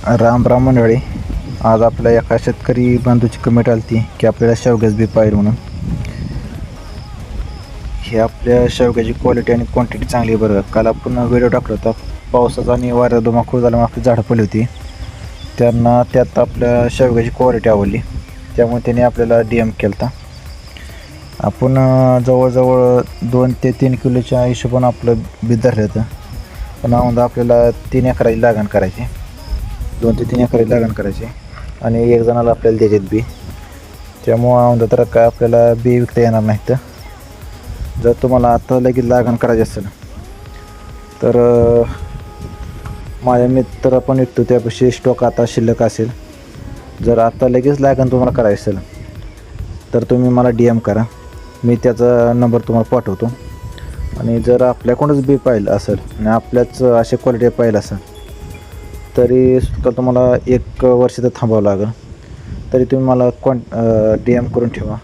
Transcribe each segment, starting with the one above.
राम राम मंडळी. आज आपल्या एका शेतकरी बंधूची कमेंट आली ती की आपल्याला शेवग्याचं बी पाहिजे म्हणून. हे आपल्या शेवग्याची क्वालिटी आणि क्वांटिटी चांगली आहे बरं. काल आपण व्हिडिओ टाकला होता, पावसाचा आणि वाऱ्याचा धुमाकूळ झाल्यामुळे आपली झाडं पडली होती. त्यांना त्यात आपल्या शेवग्याची क्वालिटी आवडली, त्यामुळे त्यांनी आपल्याला DM केला होता. आपण जवळजवळ 2 ते 3 किलोच्या हिशोबानं आपलं बी धरलं होतं. पण औंधा आपल्याला 3 एकराची लागण करायची, 2 ते 3 एकराची लागण करायची आणि एक जणाला आपल्याला द्यायचे बी. त्यामुळं औंधा तर काय आपल्याला बी विकता येणार नाहीत. जर तुम्हाला आता लगेच लागण करायची असेल तर माझ्या मित्र पण विकतो, त्यापेक्षा स्टॉक आता शिल्लक असेल. जर आता लगेच लागण तुम्हाला करायची असेल तर तुम्ही मला DM करा, मी त्याचा नंबर तुम्हाला पाठवतो. आणि जर आपल्याकडूनच बी पाहिलं असेल आणि आपल्याच अशा क्वालिटी पाहिलं असेल तरी सुद्धा तुम्हाला 1 वर्ष तर थांबावं लागेल. तरी तुम्ही मला DM करून ठेवा.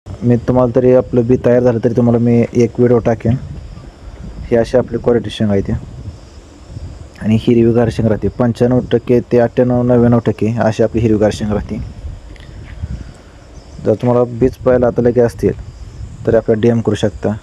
मी तुम्हाला तरी आपलं बी तयार झालं तरी तुम्हाला मी एक व्हिडिओ टाकेन. ही अशी आपली क्वालिटी शेंग आहे ती, आणि हिरवीगार शेंग राहते. 95% ते 98-99% अशी आपली हिरवीगार शेंग राहते. जर तुम्हाला बीज पाहिलं आता लगेच असतील तर आपल्याला DM करू शकता.